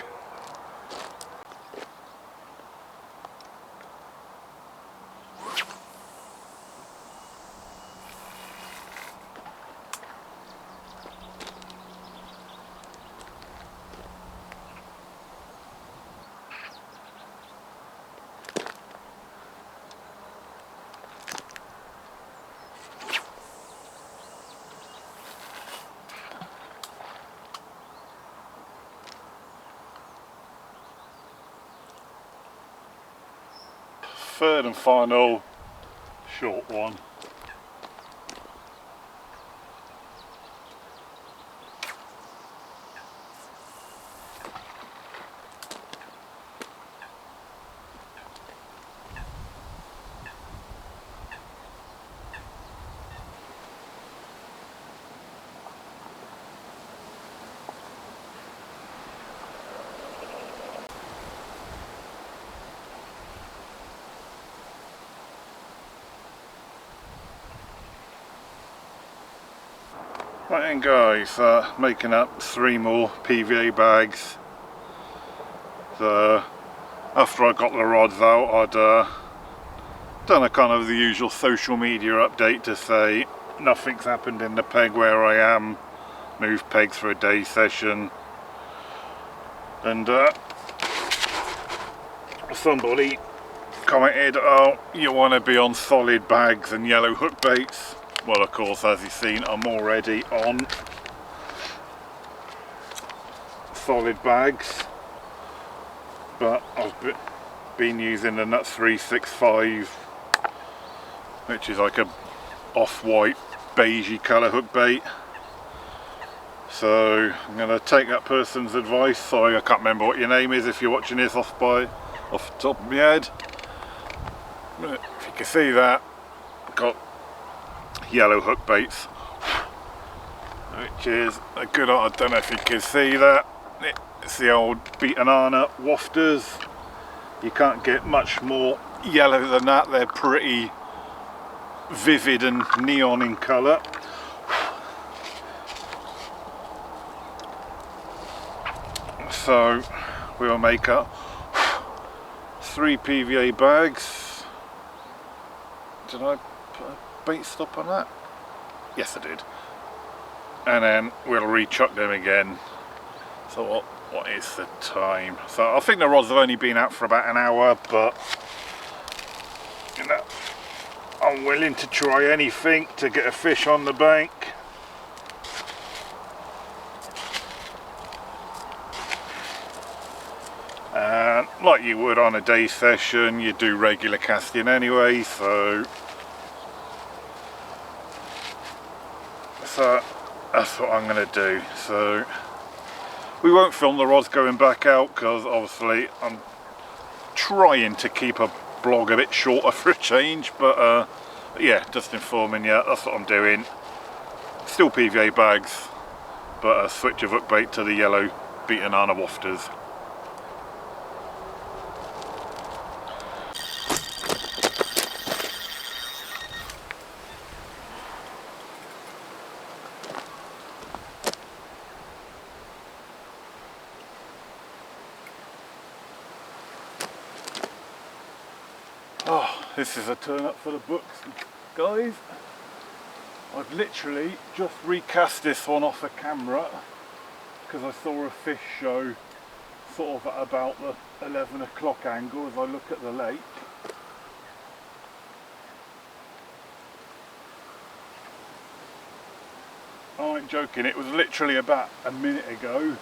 Third and final short one. Right then guys, making up 3 more PVA bags. So after I got the rods out, I'd done a kind of the usual social media update to say nothing's happened in the peg where I am, moved pegs for a day session, and somebody commented, oh, you want to be on solid bags and yellow hook baits. Well, of course, as you've seen, I'm already on solid bags, but I've been using the Nut 365, which is like a off-white beigey colour hook bait. So I'm going to take that person's advice. Sorry, I can't remember what your name is if you're watching this off the top of my head. But if you can see that, I've got yellow hook baits, which is a good, I don't know if you can see that, it's the old beaten Anna wafters. You can't get much more yellow than that. They're pretty vivid and neon in colour. So we'll make up 3 PVA bags. Did I put a bait stop on that? Yes, I did. And then we'll re-chuck them again. So what is the time? So I think the rods have only been out for about an hour, but you know, I'm willing to try anything to get a fish on the bank. And like you would on a day session, you do regular casting anyway, so that's what I'm going to do. So we won't film the rods going back out because obviously I'm trying to keep a blog a bit shorter for a change, but yeah, just informing you, that's what I'm doing. Still PVA bags, but a switch of hook bait to the yellow beaten Anna wafters. Oh, this is a turn up for the books. guys, I've literally just recast this one off a camera because I saw a fish show sort of at about the 11 o'clock angle as I look at the lake. I ain't joking, it was literally about a minute ago.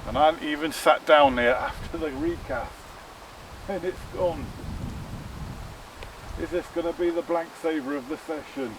And I hadn't even sat down there after the recast and it's gone. Is this going to be the blank saver of the session?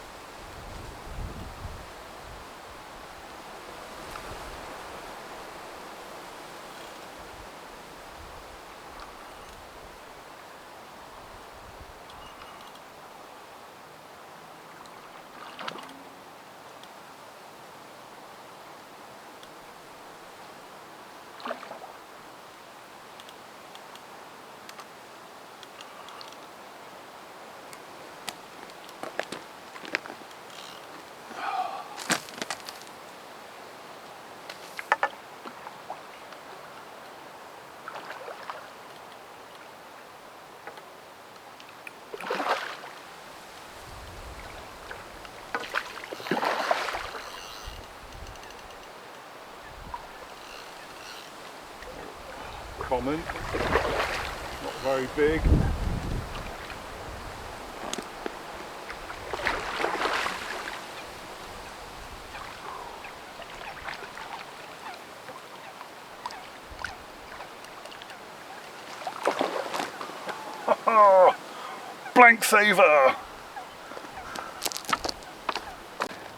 Common, not very big. Blank saver!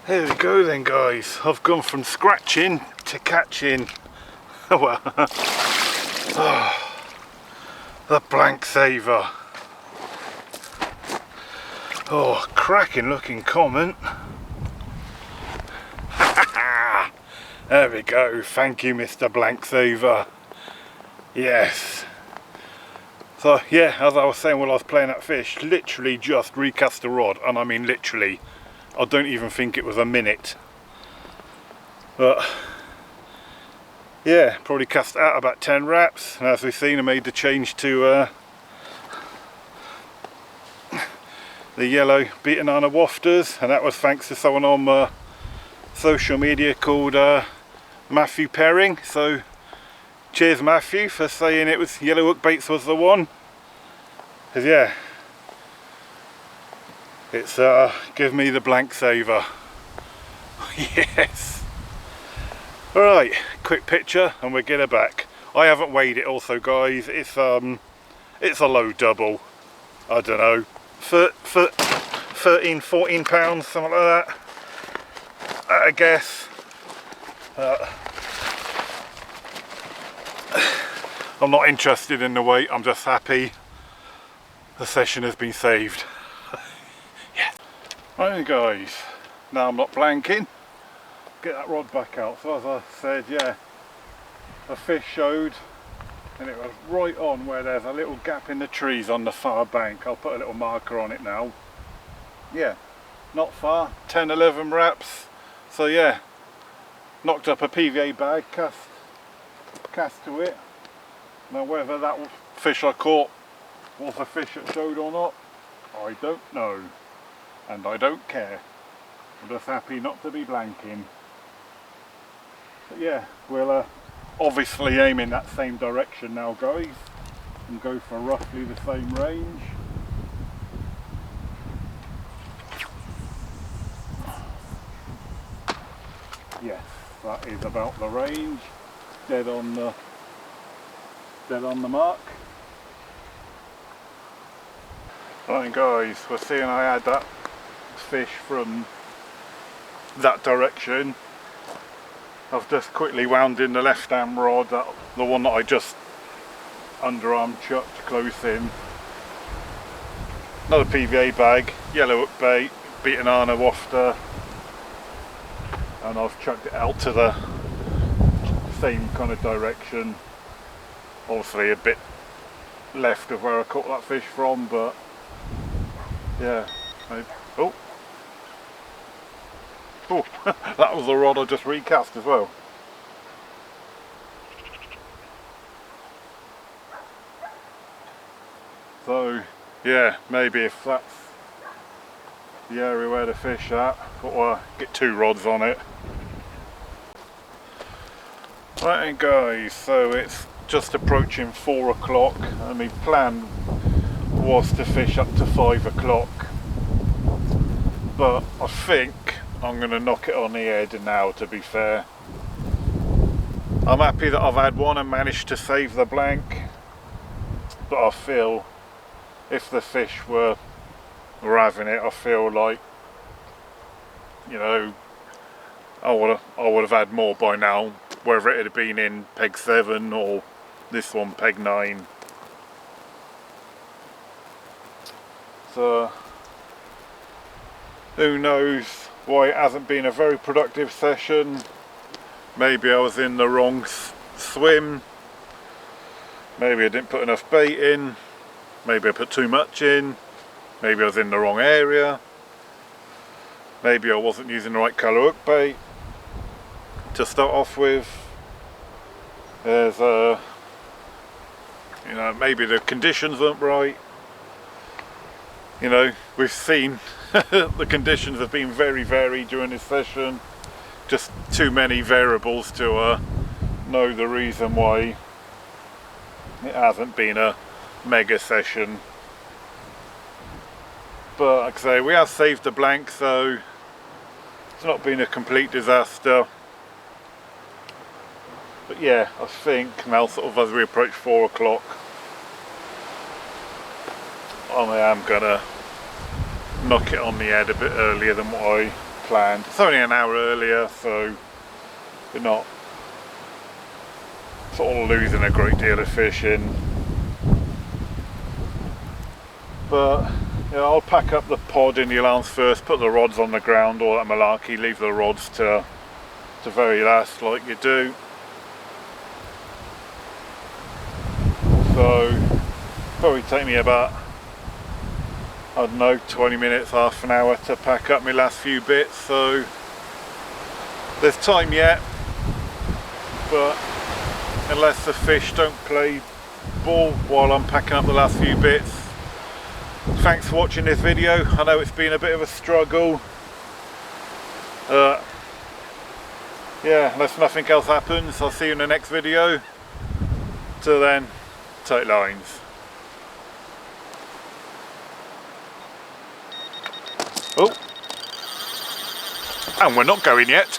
There we go then guys, I've gone from scratching to catching. Well, the blank saver. Oh, cracking looking comment. There we go, thank you Mr. Blank Saver. Yes. So yeah, as I was saying while I was playing that fish, literally just recast the rod, and I mean literally, I don't even think it was a minute. But yeah, probably cast out about 10 wraps, and as we've seen I made the change to the yellow beaten on wafters, and that was thanks to someone on social media called Matthew Perring. So cheers Matthew for saying it was yellow hook baits was the one, because yeah, it's give me the blank saver. Yes. Alright, quick picture and we'll get her back. I haven't weighed it also guys, it's a low double, I don't know, 13, 14 pounds, something like that, I guess. I'm not interested in the weight, I'm just happy the session has been saved. Yes. Right guys, now I'm not blanking, get that rod back out. So as I said, yeah, a fish showed and it was right on where there's a little gap in the trees on the far bank. I'll put a little marker on it now. Yeah, not far, 10-11 wraps. So yeah, knocked up a PVA bag, cast to it. Now whether that fish I caught was a fish that showed or not, I don't know, and I don't care. I'm just happy not to be blanking. But yeah, we'll obviously aim in that same direction now guys, and go for roughly the same range. Yes, that is about the range, dead on the mark. Right guys, we're seeing I had that fish from that direction. I've just quickly wound in the left hand rod, the one that I just underarm chucked close in. Another PVA bag, yellow hook bait, beaten on a wafter, and I've chucked it out to the same kind of direction. Obviously a bit left of where I caught that fish from, but yeah. Oh, that was the rod I just recast as well. So yeah, maybe if that's the area where to fish at, or get 2 rods on it. Right then guys, so it's just approaching 4 o'clock and my plan was to fish up to 5 o'clock, but I think I'm going to knock it on the head now, to be fair. I'm happy that I've had one and managed to save the blank, but I feel if the fish were having it, I feel like, you know, I would have had more by now, whether it had been in peg 7 or this one peg 9. So who knows why it hasn't been a very productive session. Maybe I was in the wrong swim, maybe I didn't put enough bait in, maybe I put too much in, maybe I was in the wrong area, maybe I wasn't using the right colour hook bait. To start off with, there's you know, maybe the conditions weren't right. You know, we've seen the conditions have been very varied during this session. Just too many variables to know the reason why it hasn't been a mega session. But like I say, we have saved the blank, so it's not been a complete disaster. But yeah, I think now, sort of as we approach 4 o'clock, I am gonna knock it on the head a bit earlier than what I planned. It's only an hour earlier, so we're not sort of losing a great deal of fishing. But yeah, I'll pack up the pod in the allowance first, put the rods on the ground, all that malarkey, leave the rods to very last like you do. So probably take me about, I don't know, 20 minutes, half an hour to pack up my last few bits, so there's time yet. But unless the fish don't play ball while I'm packing up the last few bits, thanks for watching this video. I know it's been a bit of a struggle. Yeah, unless nothing else happens, I'll see you in the next video. Till then, tight lines. Oh, and we're not going yet.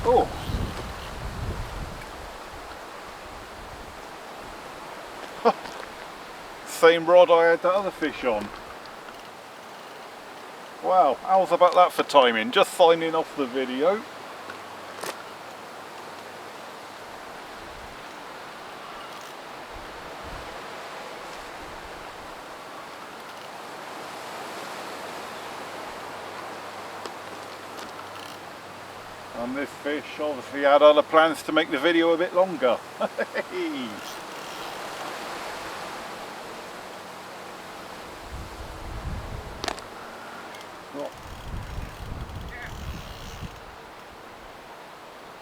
Oh, same rod I had that other fish on. Wow, how's about that for timing? Just signing off the video. And this fish obviously had other plans to make the video a bit longer.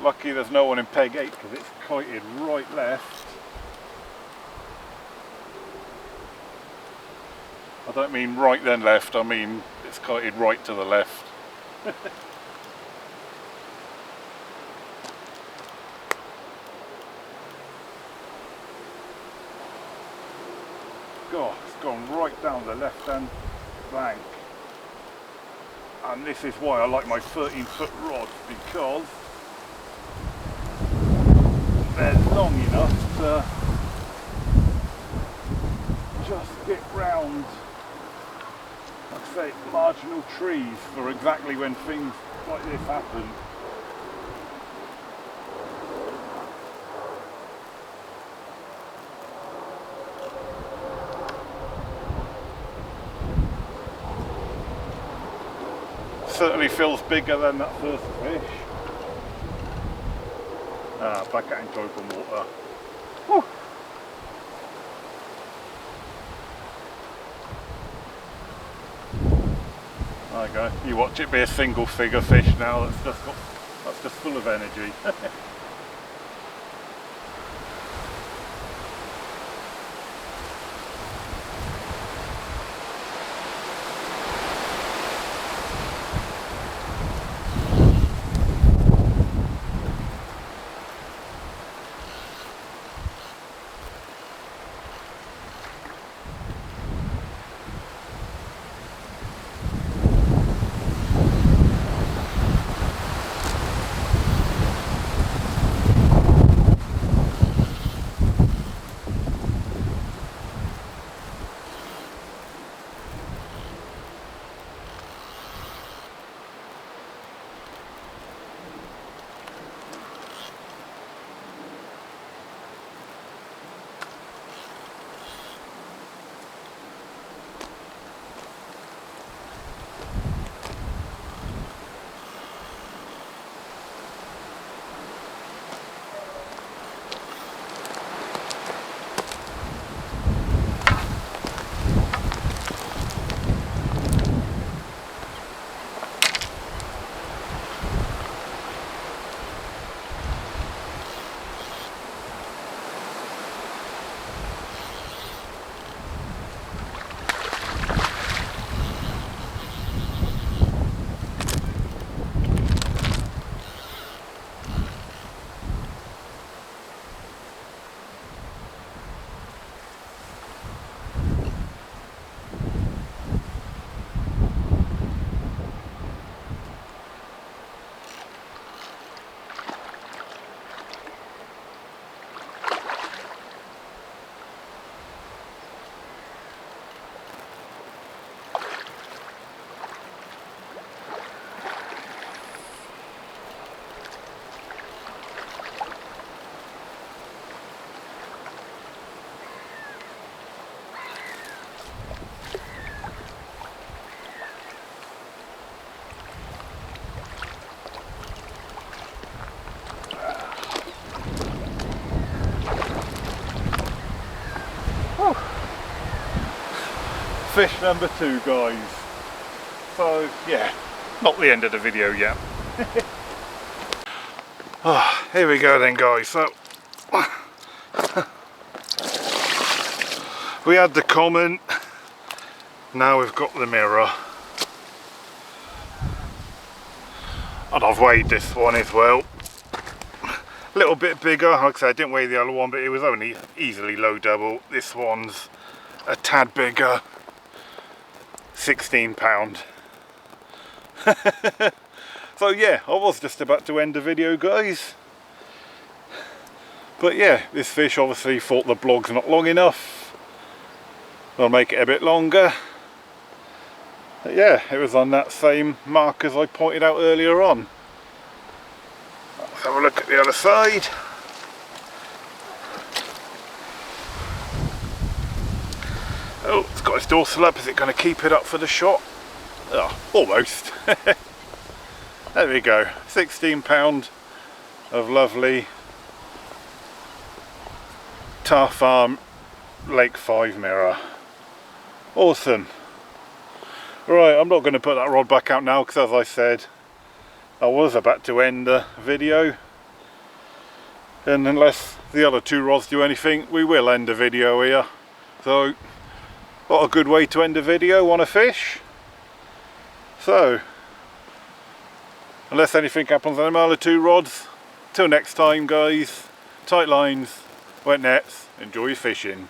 Lucky there's no one in peg 8 because it's kited right left. I don't mean right then left, I mean it's kited right to the left. God, it's gone right down the left hand bank. And this is why I like my 13-foot rods, because they're long enough to just get round, like I say, marginal trees for exactly when things like this happen. Certainly feels bigger than that first fish. Back out into open water. Whew. There you go. You watch it be a single figure fish now that's just full of energy. fish number 2, guys. So yeah, not the end of the video yet. Oh, here we go then, guys. So we had the common, now we've got the mirror. And I've weighed this one as well. A little bit bigger, like I said, I didn't weigh the other one, but it was only easily low double. This one's a tad bigger, 16 pound. So yeah, I was just about to end the video, guys. But yeah, this fish obviously thought the blog's not long enough. I'll make it a bit longer. But yeah, it was on that same mark as I pointed out earlier on. Let's have a look at the other side. Oh, it's got its dorsal up. Is it going to keep it up for the shot? Oh, almost. There we go. 16 pound of lovely Tar Farm Lake 5 mirror. Awesome. Right, I'm not going to put that rod back out now because, as I said, I was about to end the video, and unless the other 2 rods do anything, we will end the video here. So what a good way to end a video on a fish. So unless anything happens on the other 2 rods, till next time, guys, tight lines, wet nets, enjoy your fishing.